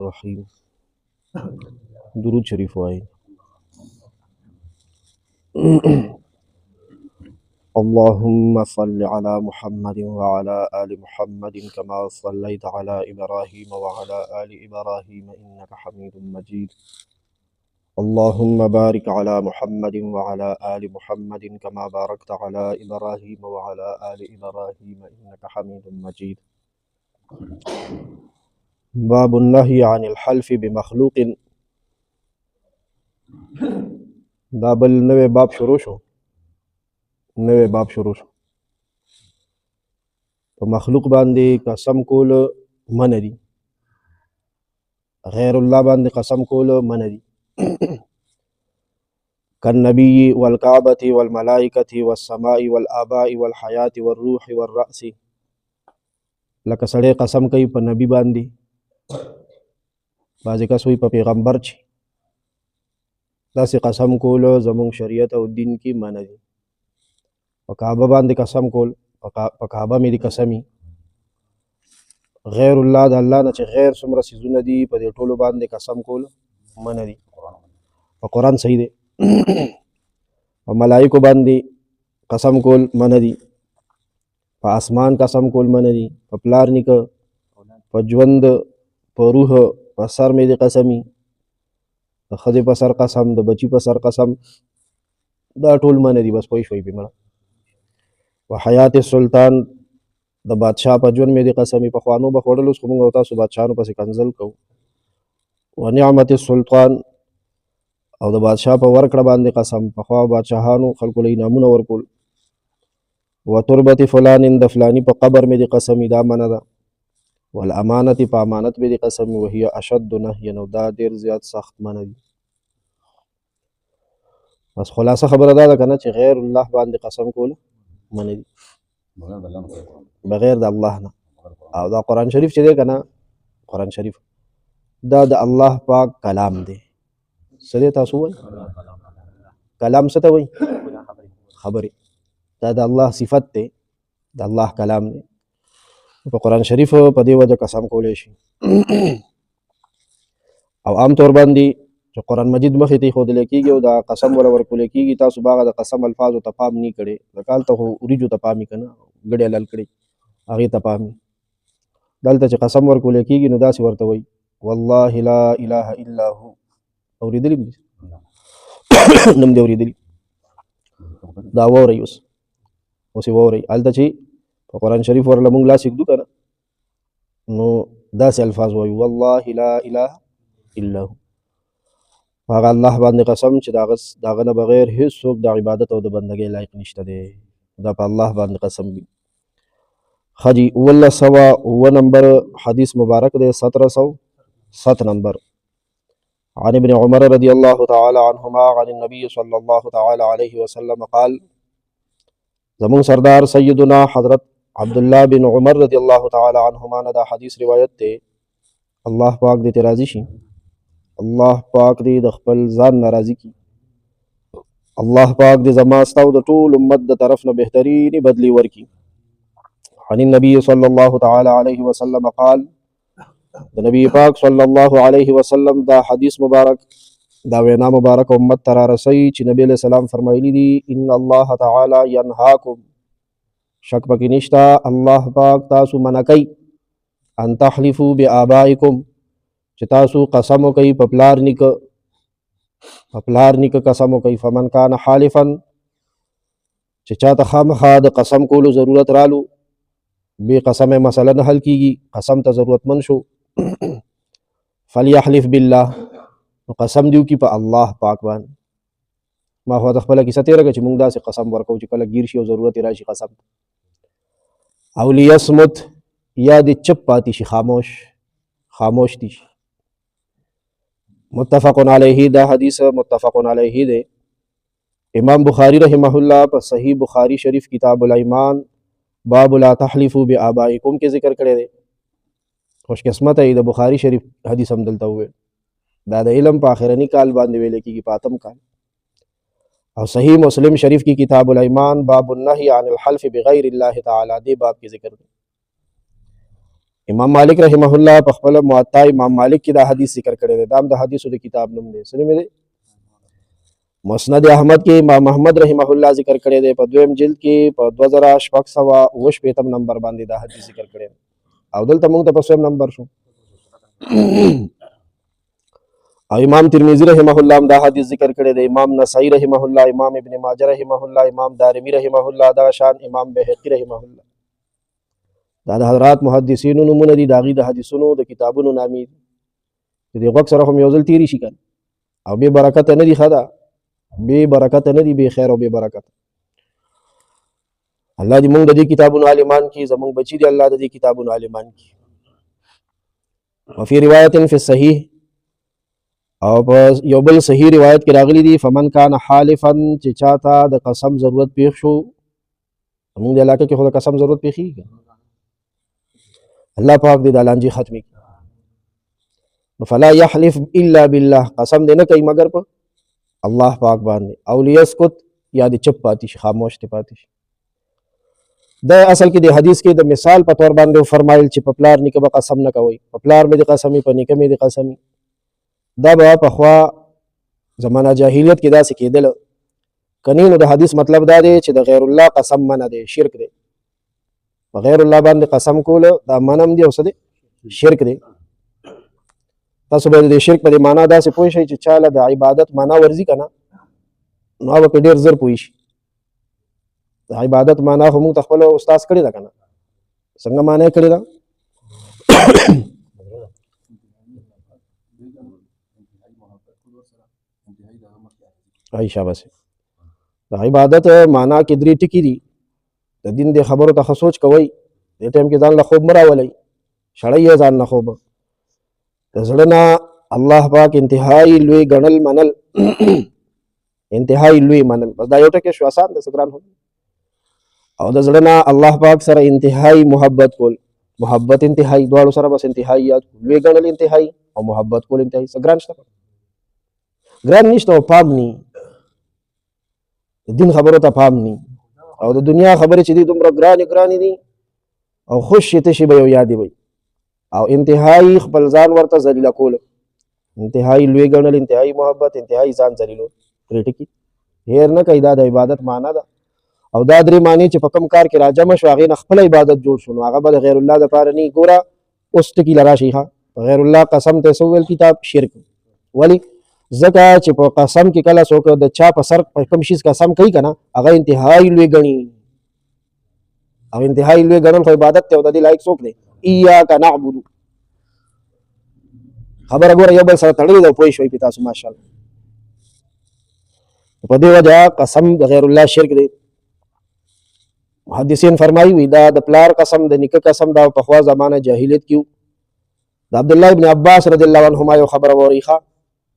الرحیم درود شریف وایي. اللهم صل على محمد وعلى آل محمد كما صليت على إبراهيم وعلى آل إبراهيم إنك حميد مجيد. اللهم بارك على محمد وعلى آل محمد كما باركت على إبراهيم وعلى آل إبراهيم إنك حميد مجيد. باب النهي عن الحلف بمخلوق. دا بل نوې باب شروع شو. په مخلوق باندې قسم کول منع دي، غیر الله باندې قسم کول منع دي. کالنبي والکعبة والملائکة والسماء والآباء والحیاة والروح والرأس. لکه سړی قسم کوي په نبی باندې، بعضې کس وایي په پیغمبر چې داسې قسم کول زموږ شریعت او دین کې منع دي. په کعبه باندې قسم کول، په کعبه مې دي قسمي، غیر الله د الله نه چې غیر څومره څیزونه دي په دې ټولو باندې قسم کول منع دي. په قرآن صحیح دی. په ملائکو باندې قسم کول منع دي، په اسمان قسم کول منع دي، په پلار نیکه، په ژوند، په روح، په سر مې دي قسمي، د ښځې په سر قسم، د بچي په سر قسم، دا ټول منع دي. بس پوه شوئ پې مړه. و حیات السلطان، د بادشاه په ژوند مې دي قسمي. پخوانو به خوړل، اوس خو موږ او تاسو بادشاهانو پسې کنځل کوو. و نعمت السلطان، او د بادشاه په ورکړه باندې قسم. پخوا بادشاهانو خلکو له انعامونه ورکول. و تربت فلان، د فلاني په قبر مې دي قسمي، دا منع ده. والامانت، په امانت مې دي قسمي. وهي اشد نهیا، نو دا ډېر زیات سخت منع دي. بس خلاصه خبره دا ده که نه چې غیر الله باندې قسم کول منع دي، بغیر د الله نه. او دا قرآن شریف چې دی که نه، قرآن شریف دا د الله پاک کلام دی. څه دی تاسو وایي؟ کلام څه ته وایي؟ خبرې. دا د الله صفت دی، د الله کلام دی. په قرآن شریف په دې وجه قسم کولی شي. او عام طور باندې چې قرآن مجید مخې ته ایښودلی کېږي او دا قسم وله ورکولی کېږي، تاسو به هغه د قسم الفاظو ته پام نه کړی. لکه هلته خو وریجو ته پام وي که نه، ګډې حلال کړي، هغې ته پام وي. دلته چې قسم ورکولی کېږي نو داسې ورته وایي والله لا اله الا هو. اورېدلي دي؟ نم دې اورېدلي؟ دا واورئ، اوس یې واورئ. هلته چې په قرآن شریف ورله مونږ لاس ایږدو که نه، نو داسې الفاظ وایو والله لا اله الا هو. هغه الله باندې قسم چې د هغه نه بغیر هېڅوک د عبادت او د بندګۍ لایق نشته دی. دا په الله باندې قسم وي. ښه جي، 1909 نمبر حدیث مبارک دی، 1707 نمبر. عن ابن عمر رضی الله تعالی عنهما عن النبي صلی الله تعالی علیه وسلم قال. زمون سردار سیدنا حضرت عبدالله بن عمر رضی الله تعالی عنهما نه دا حدیث روایت دی. الله پاک دې ته راضي شي، الله پاک دې د خپل ځان نه راضي کړي. الله پاک دې زما ستا او د ټول امت د طرف نه بهترینې بدلې ورکړي. عن النبي صلی الله تعالی علیه وسلم قال. د نبی پاک صلی الله علیه وسلم دا حدیث مبارک، دا وینا مبارک امت ته رارسوي چې نبی علیہ السلام فرمایلی دي ان الله تعالی ینهاکم، شک پکې نشته، الله پاک تاسو منع کوي ان تحلفوا بآبائکم، چې تاسو قسم وکئ په پلار نیکه، قسم وکئ. فمن کان حالفا، چې چاته خامخا د قسم کولو ضرورت رالو، بې قسمه مسله نه حل کیږي، قسم ته ضرورتمند شو، فلیحلف بالله، نو قسم دیو کی په الله پاک باندې. ما خو د خپله کیسه تېره کړه چې موږ داسې قسم ورکوو چې کله ګیر شي او ضرورت یې راشي قسم. او لیصمت، یا دې چپ پاتې شي، خاموش دي شي. متفق علیه، دا حدیث متفق علیه دی. امام بخاری رحمه الله په صحیح بخاری شریف کتاب الایمان باب لا تحلفوا بآبائکم کې ذکر کړی دی. خوش قسمت ای د بخاری شریف حدیث هم دلته وویل. دا د علم په آخرني کال باندې ویل کېږي، په 8م کال. او صحیح مسلم شریف کی کتاب الایمان باب النهی عن الحلف بغیر الله تعالی، دې باب کې ذکر دی. امام مالک رحمه الله په خپل موطا امام مالک کې دا حدیث ذکر کړی دی. دا هم د حدیثو د کتاب نوم دی. څه نوم دی؟ مسند احمد کې امام محمد رحمه الله ذکر کړی دی په 2م جلد کې په 2658 نمبر باندې دا حدیث ذکر کړی دی. او دلته موږ ته په 100 نمبر شو. او امام ترمذی رحمه الله دا حدیث ذکر کړی دی. امام نسائی رحمه الله، امام ابن ماجه رحمه الله، امام دارمی رحمه الله، دا شان امام بهقی رحمه الله. دا د حضرات محدثینو نمونه دي. دا غي د حدیثونو د کتابونو نامې دي. دې وخت سره هم یو ځل تیری شي کنه. او به برکت نه دي خدا، به برکت نه دي، به خیر او به برکت. الله دې موږ د دې کتابونو عالمان کی، زموږ بچی دي الله د دې کتابونو عالمان کی. وفي روایت فی الصحیح، او یو بل صحیح روایت کې راغلی دي فمن کان حالفا، چې چاته د قسم ضرورت پیښ شو. موږ د علاقه کې خو د قسم ضرورت پیښیږي، الله پاک دې د لانجې ختمي کړي. فلا يحلف الا بالله، قسم دې نه کوي مگر په الله پاک باندې. او لیسکت، یا دې چپ پاتې شي، خاموش دې پاتې شي. دا اصل کې د حدیث کې د مثال په تور باندې فرمایل چې په پلار نیکه به قسم نه کوي، په پلار مې د قسمي، په نیکه مې د قسمي. دا به په خوا زمانه جاهلیت کې داسې کېدل. کني نو د حدیث مطلب دا دی چې د غیر الله قسم منه دی، شرک دی. په غیر الله باندې قسم کول دا منم دی او څه دی؟ شرک دی. تاسو به د شرک په معنا داسې پوه شئ چې چاله د عبادت معنا ورزي کنه نو هغه په ډیر زر پوه شي. د عبادت معنا خو موږ خپل استاد کړی دا کنه، څنګه معنا کړی دا؟ عائشہ بس د عبادت معنا کې درې ټکي دي. د دین د خبرو ته سوچ کوئ، د ټیم کې ځان له خوب مراولئ، شړئ ځان نه خوب. د زړه نه الله پاک انتهایی لوی ګڼل منل، انتهایی لوی منل. بس دا یو ټکی شو، آسان دی سګران هو. او د زړه نه الله پاک سره انتهایی محبت کول، محبت انتهایی، دواړو سره بس انتهایی یاد، لوی ګڼل انتهایی او محبت کول انتهایی. سګران شته؟ ګران نشته او پام نی. د دین خبرو ته پام نی، او د دنیا خبرې چې دي دومره ګرانې دي او خوش شته شي به یو یادې وي. او انتهایی خپل ځان ورته ذلیله کول، انتهایی لوی ګڼل، انتهایی محبت، انتهایی ځان ذلیلول. درې ټکي هیر نه کوي. دا د عبادت معنا ده. او دا درې معنی چې په کوم کار کې راجمع شو هغې نه خپل عبادت جوړ شو، نو هغه به د غیر الله دپاره نه. ګوره اوس ټکي له راشي ښه، په غیر الله قسم ته څه وویل کتاب؟ شرک. ولې؟ ځکه چې په قسم کې کله څوک د چا په سر په کوم شي قسم کوي که نه، هغه انتهایی لوی ګڼي. او انتهایی لوی ګڼل خو عبادت دی او د دې لایق څوک دی؟ ایاک نعبد. خبره ګوره یو بل سره تړلې ده، پوه شوئ پې تاسو ماشاءالله. په دې وجه قسم د غیر الله شرک دی. محدثین فرمایي وي دا د پلار قسم، د نیکه قسم، دا پخوا زمانه جاهلیت کې و. د عبدالله ابن عباس رضی الله عنهما یو خبره واورئ ښه،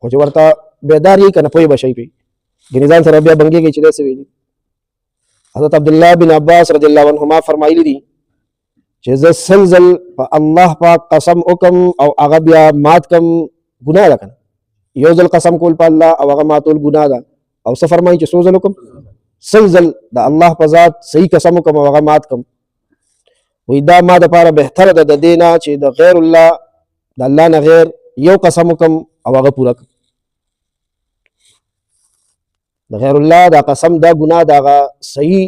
خو چې ورته بیدار یې که نه پوه به شئ پې، ګنې ځان سره بیا بنګېږئ چې دی څه ویلي. حضرت عبدالله بن عباس رضی الله عنهما فرمایلی دي چې زه سل ځل په الله پاک قسم وکم او هغه بیا مات کم، ګناه ده که نه؟ یو ځل قسم کول په الله او هغه ماتول ګناه ده. او څه فرمایي چې څو ځل وکم؟ سل ځل د الله په ذات صحیح قسم وکم او هغه مات کم. وایي دا ما دپاره بهتره ده د دې نه چې د غیر الله، د الله نه غیر یو قسم وکم او هغه پوره کړم. د غیر الله دا قسم دا ګناه ده، هغه صحیح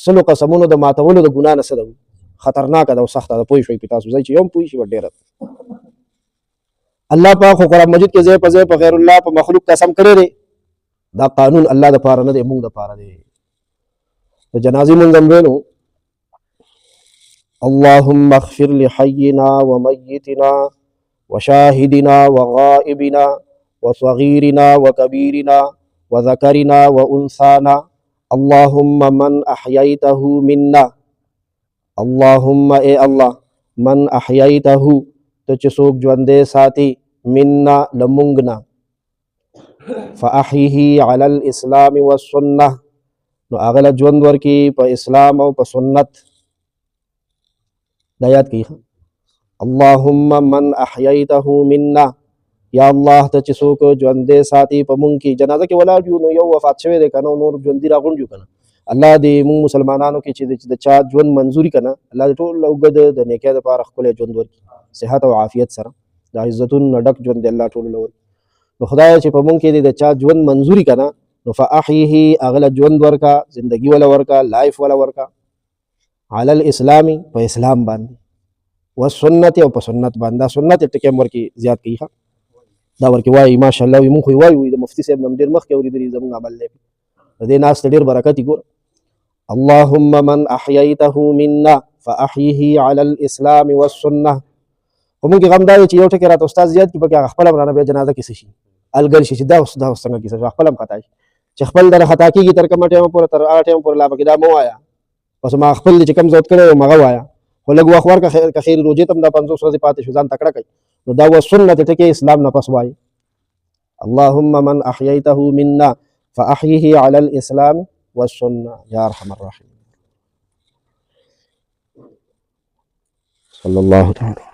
سلو قسمونو د ماتولو د ګناه نه څه ده؟ خطرناکه ده او سخته ده. پوه شوئ پې تاسو، ځای چې یو هم پوه شي به ډېره. الله پاک خو قرآن مجید کې ځای په ځای په غیر الله په مخلوق قسم کړی دی. دا قانون الله دپاره نه دی، موږ دپاره دی. د جنازې مونځ هم ویلو اللهم اغفر لحينا وميتنا وشاهدنا وغائبنا وصغيرنا وكبيرنا وذكرنا وأنثانا اللهم من أحييته منا، اللهم اے اللہ من احییته تچسوک جوندے ساتي منا لمونگنا فاحیه علی الاسلام والسنة نو اغلا جوند ورکی پا اسلام او پا سنت. دایات کی اللهم من احییته منا، یا اللہ تچسوک جوندے ساتي پا مونگ کی. جنازہ کی ولا جو نو یو وفات شوے دے کنو نور جوندی را غنجو کنا الله دې موږ مسلمانانو کې چې د چا ژوند منظوري کنه الله دې ټول اوږد د نیکۍ لپاره ښکلی ژوند ورکړي صحت او عافیت سره د عزتونو نه ډک ژوند دې الله ټولو له ورکړي نو خدایه چې په موږ کې دې د چا ژوند منظوري کنه نو فاحیه هغه له ژوند ورکا زندگی ولا ورکا لایف ولا ورکا علی الاسلام په اسلام باندې والسنت او په سنت باندې سنت ټکي ورکی زیات کیږي دا ورکی وای ماشاءالله موږ خو وای د مفتی صاحب نم ډیر مخ کې اوریدلی زموږ عمل دی دې ناس ډیر برکت ګور اللهم من احييته منا فاحيه على الاسلام والسنه هم کې غم دا چې یو ټکی راته استاد زیات کې پکې خپل مرانه به جنازه کې شي الګل شي دا څنګه کې خپل هم خطا شي چې خپل د خطا کېږي تر کومه ټیم پورې تر هغه ټیم پورې لا پکې دا مو وایا پس ما خپل چې کم زوت کړو مغه وایا خو لګ وخت ورکه خیر روزه تم دا 500 ورځې پاتې شو ځان تکړه کوي نو دا و سنت ټکی اسلام نه پس وای اللهم من احييته منا فاحيه على الاسلام والسنه يا ارحم الراحمين صلى الله تعالى